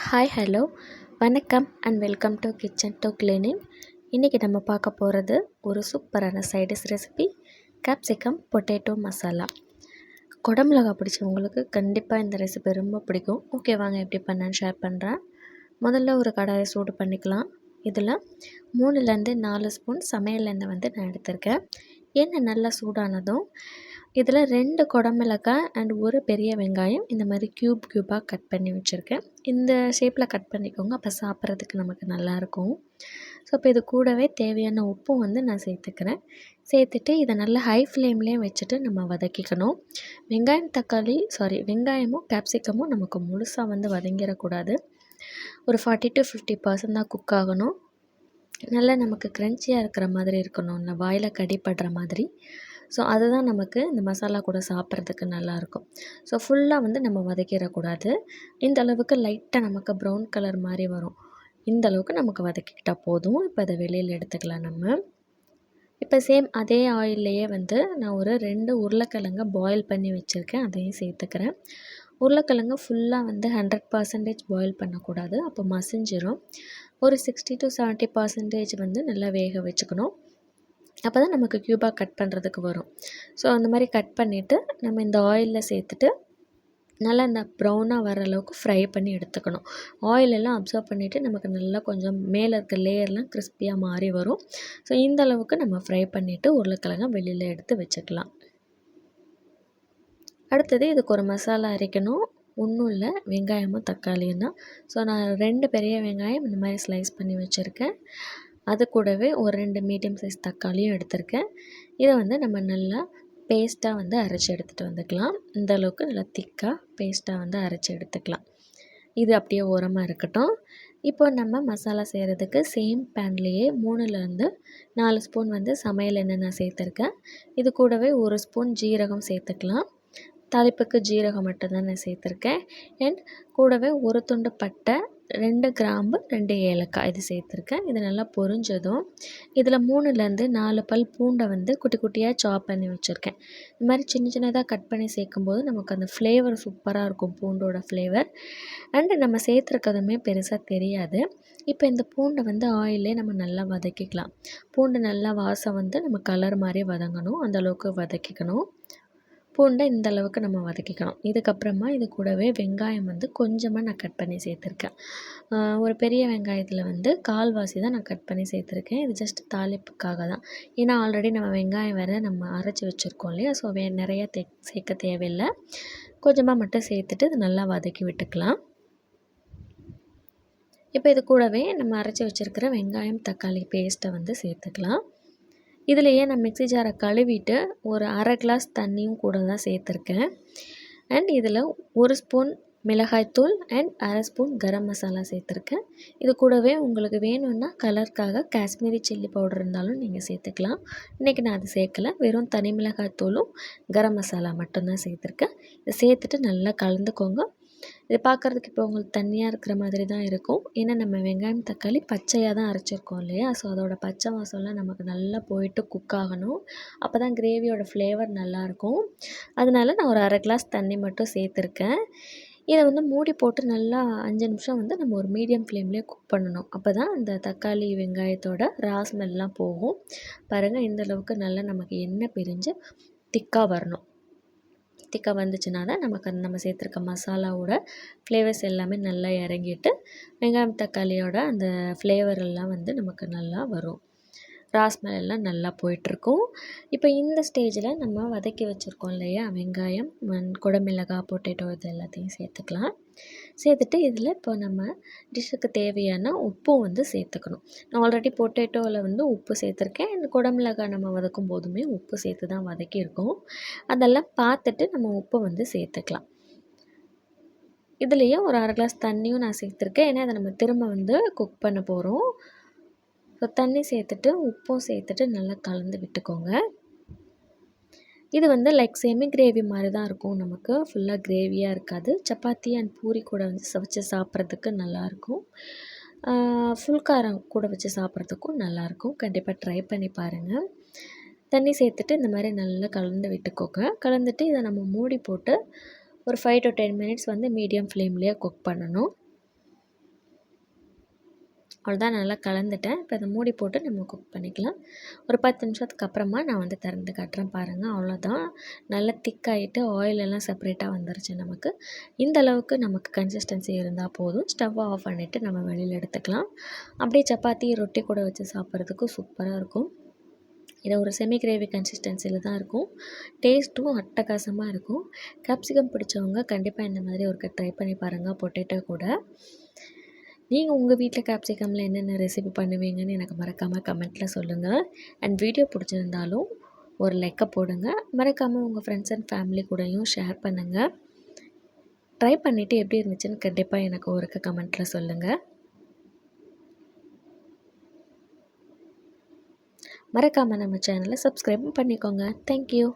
Hi hello வணக்கம் and welcome to kitchen to cleaning. இன்றைக்கி நம்ம பார்க்க போகிறது ஒரு சூப்பரான side dish recipe, capsicum potato masala. குடமிளகா பிடிச்சவங்களுக்கு கண்டிப்பாக இந்த ரெசிபி ரொம்ப பிடிக்கும். ஓகே, வாங்க எப்படி பண்ணேன்னு ஷேர் பண்ணுறேன். முதல்ல ஒரு கடாயை சூடு பண்ணிக்கலாம். இதில் 3லேருந்து 4 ஸ்பூன் சமையல் எண்ணெய் நான் எடுத்திருக்கேன். எண்ணெய் நல்லா சூடானதும் இதில் 2 குடமிளகாய் அண்ட் ஒரு பெரிய வெங்காயம் இந்த மாதிரி க்யூபாக கட் பண்ணி வச்சுருக்கேன். இந்த ஷேப்பில் கட் பண்ணிக்கோங்க, அப்போ சாப்பிட்றதுக்கு நமக்கு நல்லாயிருக்கும். ஸோ இப்போ இது கூடவே தேவையான உப்பும் நான் சேர்த்துக்கிறேன். சேர்த்துட்டு இதை நல்லா ஹை ஃப்ளேம்லேயே வச்சுட்டு நம்ம வதக்கிக்கணும். வெங்காயமும் கேப்சிகமும் நமக்கு முழுசாக வதங்கிடக்கூடாது. ஒரு 40 to 50% தான் குக் ஆகணும். நல்லா நமக்கு க்ரன்ச்சியாக இருக்கிற மாதிரி இருக்கணும், இல்லை வாயில் கடிப்படுற மாதிரி. ஸோ அதுதான் நமக்கு இந்த மசாலா கூட சாப்பிட்றதுக்கு நல்லாயிருக்கும். ஸோ ஃபுல்லாக நம்ம வதக்கிடக்கூடாது. இந்த அளவுக்கு லைட்டாக நமக்கு ப்ரௌன் கலர் மாதிரி வரும். இந்த அளவுக்கு நமக்கு வதக்கிக்கிட்டால் போதும். இப்போ அதை வெளியில் எடுத்துக்கலாம் நம்ம. இப்போ சேம் அதே ஆயில்லையே நான் ஒரு 2 உருளைக்கிழங்க பாயில் பண்ணி வச்சுருக்கேன், அதையும் சேர்த்துக்கிறேன். உருளைக்கிழங்கு ஃபுல்லாக 100% பாயில் பண்ணக்கூடாது, அப்போ மசிஞ்சிரும். ஒரு 60 to 70% நல்லா வேக வச்சுக்கணும். அப்போ தான் நமக்கு க்யூபாக கட் பண்ணுறதுக்கு வரும். ஸோ அந்த மாதிரி கட் பண்ணிவிட்டு நம்ம இந்த ஆயிலில் சேர்த்துட்டு நல்லா இந்த ப்ரௌனாக வர அளவுக்கு ஃப்ரை பண்ணி எடுத்துக்கணும். ஆயிலெல்லாம் அப்சர்வ் பண்ணிவிட்டு நமக்கு நல்லா கொஞ்சம் மேலே இருக்க லேயர்லாம் கிறிஸ்பியாக மாறி வரும். ஸோ இந்த அளவுக்கு நம்ம ஃப்ரை பண்ணிவிட்டு உருளைக்கிழங்க வெளியில் எடுத்து வச்சுக்கலாம். அடுத்தது இதுக்கு ஒரு மசாலா அரைக்கணும். ஒன்றும் இல்லை, வெங்காயமும் தக்காளியும் தான். ஸோ நான் 2 பெரிய வெங்காயம் இந்த மாதிரி ஸ்லைஸ் பண்ணி வச்சுருக்கேன். அது கூடவே ஒரு 2 மீடியம் சைஸ் தக்காளியும் எடுத்திருக்கேன். இதை நம்ம நல்லா பேஸ்ட்டாக அரைச்சி எடுத்துகிட்டு வந்துக்கலாம். இந்த அளவுக்கு நல்லா திக்காக பேஸ்ட்டாக அரைச்சி எடுத்துக்கலாம். இது அப்படியே ஓரமாக இருக்கட்டும். இப்போ நம்ம மசாலா செய்கிறதுக்கு சேம் பேன்லேயே 3லேருந்து 4 ஸ்பூன் சமையல் எண்ணெய் நான் சேர்த்துருக்கேன். இது கூடவே 1 ஸ்பூன் ஜீரகம் சேர்த்துக்கலாம். தாளிப்புக்கு ஜீரகம் மட்டும்தான் நான் சேர்த்துருக்கேன். அண்ட் கூடவே ஒரு துண்டு பட்டை, 2 கிராம்பு, 2 ஏலக்காய் இது சேர்த்துருக்கேன். இது நல்லா பொரிஞ்சதும் இதில் 3லேருந்து 4 பல் பூண்டை குட்டி குட்டியாக சாப் பண்ணி வச்சுருக்கேன். இந்த மாதிரி சின்ன சின்னதாக கட் பண்ணி சேர்க்கும்போது நமக்கு அந்த ஃப்ளேவர் சூப்பராக இருக்கும், பூண்டோட ஃப்ளேவர். அண்டு நம்ம சேர்த்துருக்கதுமே பெருசாக தெரியாது. இப்போ இந்த பூண்டை ஆயிலே நம்ம நல்லா வதக்கிக்கலாம். பூண்டு நல்லா வாசம் நம்ம கலர் மாதிரி வதங்கணும், அந்தளவுக்கு வதக்கிக்கணும். பூண்டை இந்த அளவுக்கு நம்ம வதக்கிக்கணும். இதுக்கப்புறமா இது கூடவே வெங்காயம் கொஞ்சமாக நான் கட் பண்ணி சேர்த்துருக்கேன். ஒரு பெரிய வெங்காயத்தில் கால்வாசி தான் நான் கட் பண்ணி சேர்த்துருக்கேன். இது ஜஸ்ட் தாளிப்புக்காக தான். ஏன்னா ஆல்ரெடி நம்ம வெங்காயம் வேறு நம்ம அரைச்சி வச்சுருக்கோம் இல்லையா, ஸோ நிறைய சேர்க்க தேவையில்லை. கொஞ்சமாக மட்டும் சேர்த்துட்டு இது நல்லா வதக்கி விட்டுக்கலாம். இப்போ இது கூடவே நம்ம அரைச்சி வச்சுருக்கிற வெங்காயம் தக்காளி பேஸ்ட்டை சேர்த்துக்கலாம். இதுலேயே நான் மிக்ஸி ஜாரை கழுவிட்டு ஒரு 1/2 கிளாஸ் தண்ணியும் கூட தான் சேர்த்துருக்கேன். அண்ட் இதில் 1 ஸ்பூன் மிளகாய்த்தூள் அண்ட் 1/2 ஸ்பூன் கரம் மசாலா சேர்த்துருக்கேன். இது கூடவே உங்களுக்கு வேணும்னா கலருக்காக காஷ்மீரி சில்லி பவுடர் இருந்தாலும் நீங்கள் சேர்த்துக்கலாம். இன்றைக்கி நான் அது சேர்க்கலை, வெறும் தனி மிளகாய்த்தூளும் கரம் மசாலா மட்டும்தான் சேர்த்துருக்கேன். இதை சேர்த்துட்டு நல்லா கலந்துக்கோங்க. இது பார்க்குறதுக்கு இப்போ உங்களுக்கு தண்ணியாக இருக்கிற மாதிரி தான் இருக்கும். ஏன்னா நம்ம வெங்காயம் தக்காளி பச்சையாக தான் அரைச்சிருக்கோம் இல்லையா, ஸோ அதோட பச்சை வாசம்லாம் நமக்கு நல்லா போயிட்டு குக் ஆகணும். அப்போ தான் கிரேவியோட ஃப்ளேவர் நல்லாயிருக்கும். அதனால நான் ஒரு 1/2 கிளாஸ் தண்ணி மட்டும் சேர்த்துருக்கேன். இதை மூடி போட்டு நல்லா 5 நிமிஷம் நம்ம ஒரு மீடியம் ஃப்ளேம்லேயே குக் பண்ணணும். அப்போ தான் அந்த தக்காளி வெங்காயத்தோட ரா ஸ்மெல்லாம் போகும். பாருங்கள், இந்தளவுக்கு நல்லா நமக்கு எண்ணெய் பிரிஞ்சு திக்காக வரணும். திக்காக வந்துச்சுன்னா தான் நமக்கு நம்ம சேர்த்துருக்க மசாலாவோட ஃப்ளேவர்ஸ் எல்லாமே நல்லா இறங்கிட்டு வெங்காயம் தக்காளியோட அந்த ஃப்ளேவர் எல்லாம் நமக்கு நல்லா வரும். ராஸ்மெல் எல்லாம் நல்லா போயிட்டுருக்கும். இப்போ இந்த ஸ்டேஜில் நம்ம வதக்கி வச்சுருக்கோம் இல்லையா, வெங்காயம், குடமிளகாய், பொட்டேட்டோ இது எல்லாத்தையும் சேர்த்துக்கலாம். சேர்த்துட்டு இதில் இப்போ நம்ம டிஷ்ஷுக்கு தேவையான உப்பும் சேர்த்துக்கணும். நான் ஆல்ரெடி பொட்டேட்டோவில் உப்பு சேர்த்துருக்கேன். இந்த குடமிளகாய் நம்ம வதக்கும் போதுமே உப்பு சேர்த்து தான் வதக்கியிருக்கோம். அதெல்லாம் பார்த்துட்டு நம்ம உப்பை சேர்த்துக்கலாம். இதுலேயே ஒரு 1/2 கிளாஸ் தண்ணியும் நான் சேர்த்துருக்கேன். ஏன்னா அதை நம்ம திரும்ப குக் பண்ண போகிறோம். ஸோ தண்ணி சேர்த்துட்டு உப்பும் சேர்த்துட்டு நல்லா கலந்து விட்டுக்கோங்க. இது லைக் செமி கிரேவி மாதிரி தான் இருக்கும், நமக்கு ஃபுல்லாக கிரேவியாக இருக்காது. சப்பாத்தி அண்ட் பூரி கூட வச்சு சாப்பிட்றதுக்கு நல்லாயிருக்கும். ஃபுல் காரம் கூட வச்சு சாப்பிட்றதுக்கும் நல்லாயிருக்கும். கண்டிப்பாக ட்ரை பண்ணி பாருங்கள். தண்ணி சேர்த்துட்டு இந்த மாதிரி நல்லா கலந்து விட்டுக்கோங்க. கலந்துட்டு இதை நம்ம மூடி போட்டு ஒரு 5 to 10 மினிட்ஸ் மீடியம் ஃப்ளேம்லேயே குக் பண்ணணும். அவ்வளோதான், நல்லா கலந்துட்டேன். இப்போ இதை மூடி போட்டு நம்ம குக் பண்ணிக்கலாம். ஒரு 10 நிமிஷத்துக்கு அப்புறமா நான் வந்து திறந்து காட்டுறேன் பாருங்கள். அவ்வளோதான், நல்லா திக்காயிட்டு ஆயில் எல்லாம் செப்பரேட்டாக வந்துருச்சு நமக்கு. இந்த அளவுக்கு நமக்கு கன்சிஸ்டன்சி இருந்தால் போதும். ஸ்டவ்வை ஆஃப் பண்ணிவிட்டு நம்ம வெளியில் எடுத்துக்கலாம். அப்படியே சப்பாத்தி ரொட்டி கூட வச்சு சாப்பிட்றதுக்கு சூப்பராக இருக்கும். இதை ஒரு செமி கிரேவி கன்சிஸ்டன்சியில் தான் இருக்கும். டேஸ்ட்டும் அட்டகாசமாக இருக்கும். கேப்சிகம் பிடிச்சவங்க கண்டிப்பாக இந்த மாதிரி ஒருக்க ட்ரை பண்ணி பாருங்கள், பொட்டேட்டோ கூட. நீங்கள் உங்கள் வீட்டில் கேப்சிகமில் என்னென்ன ரெசிபி பண்ணுவீங்கன்னு எனக்கு மறக்காமல் கமெண்ட்டில் சொல்லுங்கள். அண்ட் வீடியோ பிடிச்சிருந்தாலும் ஒரு லைக்கை போடுங்க. மறக்காமல் உங்கள் ஃப்ரெண்ட்ஸ் அண்ட் ஃபேமிலி கூடயும் ஷேர் பண்ணுங்கள். ட்ரை பண்ணிவிட்டு எப்படி இருந்துச்சுன்னு கண்டிப்பாக எனக்கு ஒருக்க கமெண்ட்டில் சொல்லுங்கள். மறக்காமல் நம்ம சேனலை சப்ஸ்கிரைப் பண்ணிக்கோங்க. தேங்க்யூ.